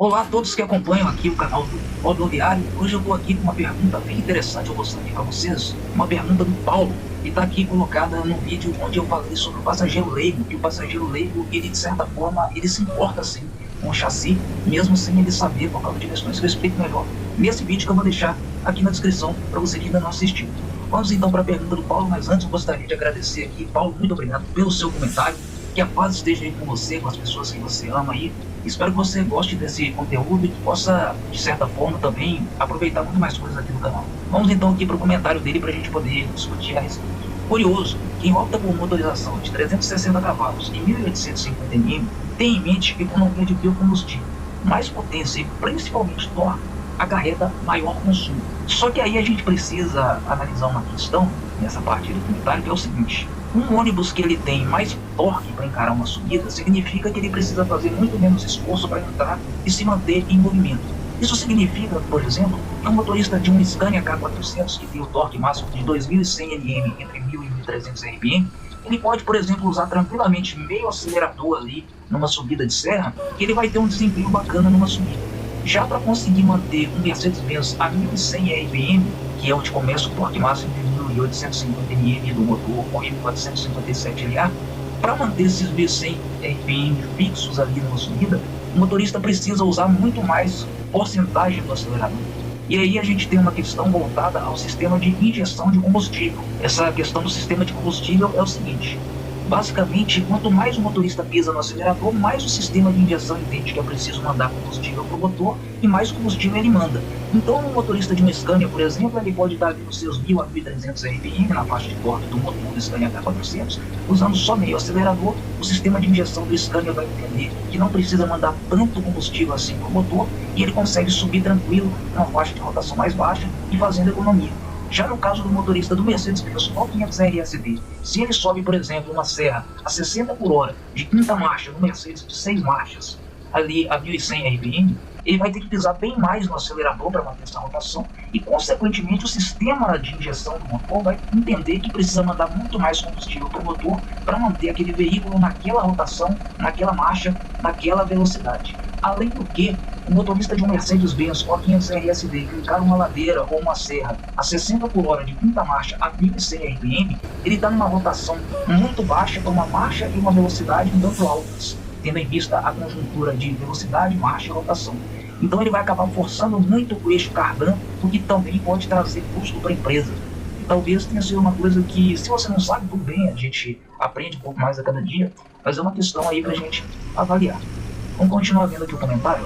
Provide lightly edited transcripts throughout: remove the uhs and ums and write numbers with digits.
Olá a todos que acompanham aqui o canal do Rodoviário. Hoje eu estou aqui com uma pergunta bem interessante. Eu vou mostrar aqui para vocês uma pergunta do Paulo, que está aqui colocada no vídeo onde eu falei sobre o passageiro leigo. Que o passageiro leigo, ele de certa forma, ele se importa sim com o chassi, mesmo sem ele saber, por causa de questões que eu explico melhor nesse vídeo que eu vou deixar aqui na descrição para você que ainda não assistiu. Vamos então para a pergunta do Paulo, mas antes eu gostaria de agradecer aqui. Paulo, muito obrigado pelo seu comentário. Que a paz esteja aí com você, com as pessoas que você ama aí. Espero que você goste desse conteúdo e que possa, de certa forma, também aproveitar muito mais coisas aqui no canal. Vamos então aqui para o comentário dele para a gente poder discutir a respeito. Curioso, quem opta por motorização de 360 cavalos e 1850 Nm tem em mente que a economia de biocombustível, mais potência e principalmente torque, acarreta maior consumo. Só que aí a gente precisa analisar uma questão nessa parte do comentário, que é o seguinte: um ônibus que ele tem mais torque para encarar uma subida significa que ele precisa fazer muito menos esforço para entrar e se manter em movimento. Isso significa, por exemplo, que um motorista de um Scania K400 que tem o torque máximo de 2100 Nm entre 1000 e 1300 RPM, ele pode, por exemplo, usar tranquilamente meio acelerador ali numa subida de serra, que ele vai ter um desempenho bacana numa subida. Já para conseguir manter um Mercedes-Benz a 1100 RPM, que é onde começa o torque máximo de 1850 Nm do motor com 1457 LA, para manter esses 1100 RPM fixos ali numa subida, o motorista precisa usar muito mais porcentagem do acelerador. E aí a gente tem uma questão voltada ao sistema de injeção de combustível. Essa questão do sistema de combustível é o seguinte: basicamente, quanto mais o motorista pisa no acelerador, mais o sistema de injeção entende que é preciso mandar combustível para o motor e mais combustível ele manda. Então, um motorista de um Scania, por exemplo, ele pode estar ali nos seus 1000 a 1300 RPM na faixa de torque do motor do Scania K400, usando só meio acelerador. O sistema de injeção do Scania vai entender que não precisa mandar tanto combustível assim para o motor e ele consegue subir tranquilo numa faixa de rotação mais baixa e fazendo economia. Já no caso do motorista do Mercedes-Benz 500 RSD, se ele sobe, por exemplo, uma serra a 60 por hora de quinta marcha no Mercedes de 6 marchas, ali a 1100 RPM, ele vai ter que pisar bem mais no acelerador para manter essa rotação e, consequentemente, o sistema de injeção do motor vai entender que precisa mandar muito mais combustível para o motor para manter aquele veículo naquela rotação, naquela marcha, naquela velocidade. Além do que, o motorista de um Mercedes-Benz 500 RSD que encara uma ladeira ou uma serra a 60 por hora de quinta marcha a 1100 RPM, ele está numa rotação muito baixa para uma marcha e uma velocidade um tanto altas, tendo em vista a conjuntura de velocidade, marcha e rotação. Então ele vai acabar forçando muito o eixo cardan, o que também pode trazer custo para a empresa. E talvez tenha sido uma coisa que, se você não sabe, tudo bem, a gente aprende um pouco mais a cada dia, mas é uma questão aí para a gente avaliar. Vamos continuar vendo aqui o comentário.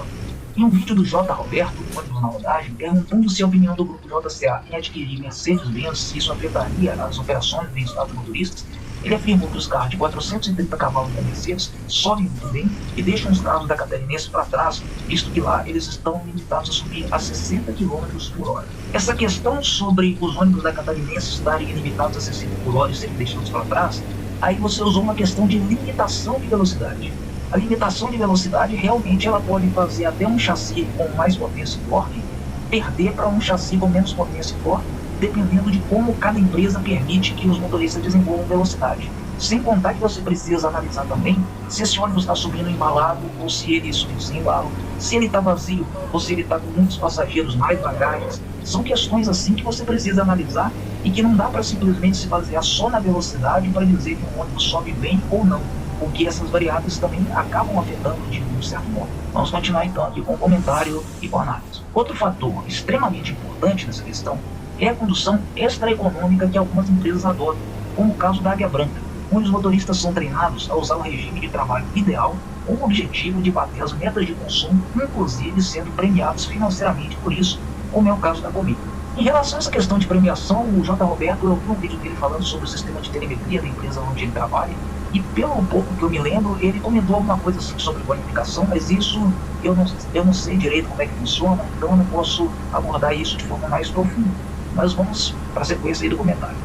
Em um vídeo do J. Roberto, ônibus na rodagem, perguntando se a opinião do grupo JCA em adquirir Mercedes-Benz, se isso afetaria as operações do bem-estar dos motoristas, ele afirmou que os carros de 430 cavalos da Mercedes sobem muito bem e deixam os carros da Catarinense para trás, visto que lá eles estão limitados a subir a 60 km por hora. Essa questão sobre os ônibus da Catarinense estarem limitados a 60 por hora e serem deixados para trás, aí você usou uma questão de limitação de velocidade. A limitação de velocidade realmente ela pode fazer até um chassi com mais potência e torque perder para um chassi com menos potência e torque, dependendo de como cada empresa permite que os motoristas desenvolvam velocidade. Sem contar que você precisa analisar também se esse ônibus está subindo embalado ou se ele subiu sem embalo, se ele está vazio ou se ele está com muitos passageiros, mais bagagens. São questões assim que você precisa analisar e que não dá para simplesmente se basear só na velocidade para dizer que um ônibus sobe bem ou não, porque essas variáveis também acabam afetando de um certo modo. Vamos continuar então aqui com o comentário e com a análise. Outro fator extremamente importante nessa questão é a condução extra-econômica que algumas empresas adotam, como o caso da Águia Branca, onde os motoristas são treinados a usar o regime de trabalho ideal com o objetivo de bater as metas de consumo, inclusive sendo premiados financeiramente por isso, como é o caso da Cometa. Em relação a essa questão de premiação, o J. Roberto, eu vi um vídeo dele falando sobre o sistema de telemetria da empresa onde ele trabalha, e pelo pouco que eu me lembro, ele comentou alguma coisa assim sobre bonificação, mas isso eu não sei direito como é que funciona, então eu não posso abordar isso de forma mais profunda. Mas vamos para a sequência aí do comentário.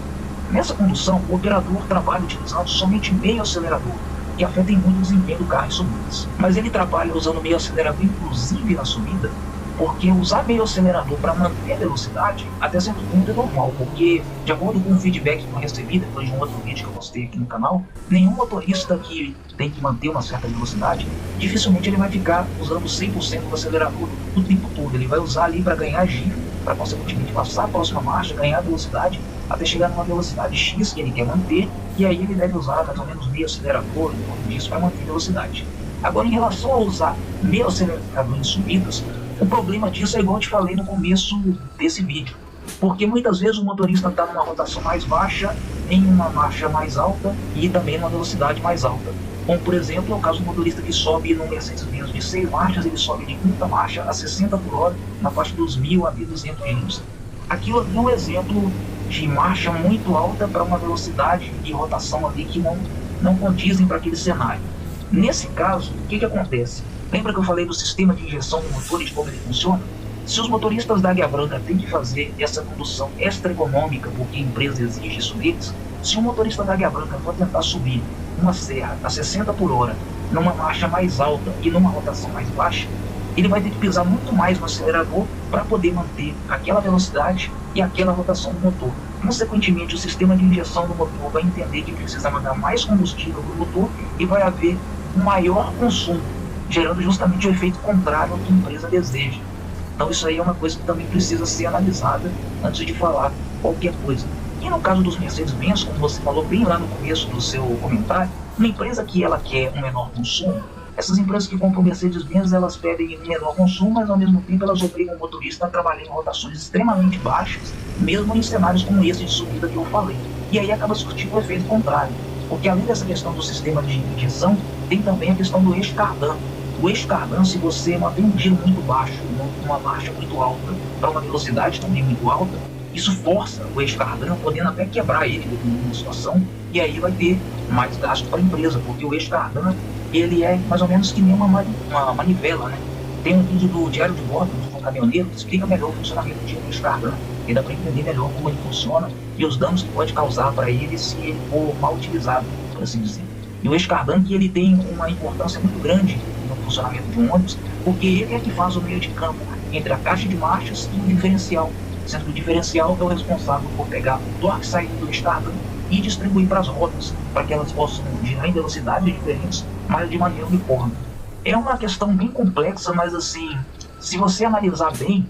Nessa condução, o operador trabalha utilizando somente meio acelerador, que afeta em muito o desempenho do carro em subidas. Mas ele trabalha usando meio acelerador inclusive na subida, Porque usar meio acelerador para manter a velocidade, até certo ponto é normal, porque, de acordo com o feedback que eu recebi depois de um outro vídeo que eu postei aqui no canal, nenhum motorista que tem que manter uma certa velocidade, dificilmente ele vai ficar usando 100% do acelerador o tempo todo. Ele vai usar ali para ganhar giro, para consequentemente passar a próxima marcha, ganhar velocidade, até chegar numa velocidade X que ele quer manter, e aí ele deve usar mais ou menos meio acelerador em torno disso para manter a velocidade. Agora, em relação a usar meio acelerador em subidas, o problema disso é igual eu te falei no começo desse vídeo, porque muitas vezes o motorista está numa rotação mais baixa, em uma marcha mais alta e também numa velocidade mais alta. Como, por exemplo, é o caso do motorista que sobe no Mercedes-Benz de 6 marchas, ele sobe de quinta marcha a 60 por hora, na faixa dos 1.000 a 1.200 giros. Aquilo ali é um exemplo de marcha muito alta para uma velocidade de rotação ali que não condizem para aquele cenário. Nesse caso, o que acontece? Lembra que eu falei do sistema de injeção do motor e de como ele funciona? Se os motoristas da Águia Branca têm que fazer essa condução extra econômica, porque a empresa exige isso deles, se o motorista da Águia Branca for tentar subir uma serra a 60 por hora, numa marcha mais alta e numa rotação mais baixa, ele vai ter que pisar muito mais no acelerador para poder manter aquela velocidade e aquela rotação do motor. Consequentemente, o sistema de injeção do motor vai entender que precisa mandar mais combustível para o motor e vai haver um maior consumo, gerando justamente o efeito contrário ao que a empresa deseja. Então isso aí é uma coisa que também precisa ser analisada antes de falar qualquer coisa. E no caso dos Mercedes-Benz, como você falou bem lá no começo do seu comentário, uma empresa que ela quer um menor consumo, essas empresas que compram Mercedes-Benz, elas pedem menor consumo, mas ao mesmo tempo elas obrigam o motorista a trabalhar em rotações extremamente baixas, mesmo em cenários como esse de subida que eu falei. E aí acaba surtindo o efeito contrário, porque além dessa questão do sistema de injeção, tem também a questão do eixo cardan. O eixo cardan, se você mantém um giro muito baixo, uma marcha muito alta, para uma velocidade também muito alta, isso força o eixo cardan, podendo até quebrar ele dependendo da situação, e aí vai ter mais gasto para a empresa, porque o eixo cardan, ele é mais ou menos que nem uma manivela, né? Tem um vídeo do Diário de Bordo, de um caminhoneiro, que explica melhor o funcionamento de um eixo cardan, e dá para entender melhor como ele funciona e os danos que pode causar para ele se ele for mal utilizado, por assim dizer. E o eixo cardan, que ele tem uma importância muito grande no funcionamento de um ônibus, porque ele é que faz o meio de campo entre a caixa de marchas e o diferencial, sendo que o diferencial é o responsável por pegar o torque saindo do eixo cardan e distribuir para as rodas, para que elas possam girar em velocidades diferentes, mas de maneira uniforme. É uma questão bem complexa, mas assim, se você analisar bem,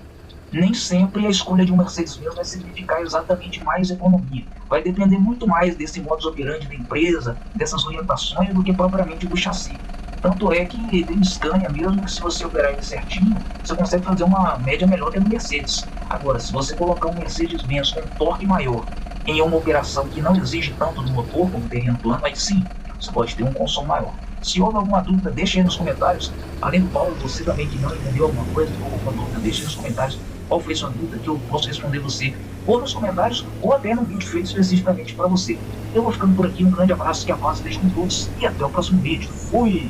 nem sempre a escolha de um Mercedes-Benz vai significar exatamente mais economia. Vai depender muito mais desse modus operandi da empresa, dessas orientações, do que propriamente do chassi. Tanto é que tem Scania mesmo, que se você operar ele certinho, você consegue fazer uma média melhor que a do Mercedes. Agora, se você colocar um Mercedes-Benz com um torque maior em uma operação que não exige tanto do motor como terreno plano, aí sim, você pode ter um consumo maior. Se houve alguma dúvida, deixe aí nos comentários. Além do Paulo, você também que não entendeu alguma coisa ou alguma dúvida, deixe aí nos comentários qual foi sua dúvida, que eu posso responder você ou nos comentários ou até no vídeo feito especificamente para você. Eu vou ficando por aqui, um grande abraço, que a paz esteja com todos e até o próximo vídeo. Fui!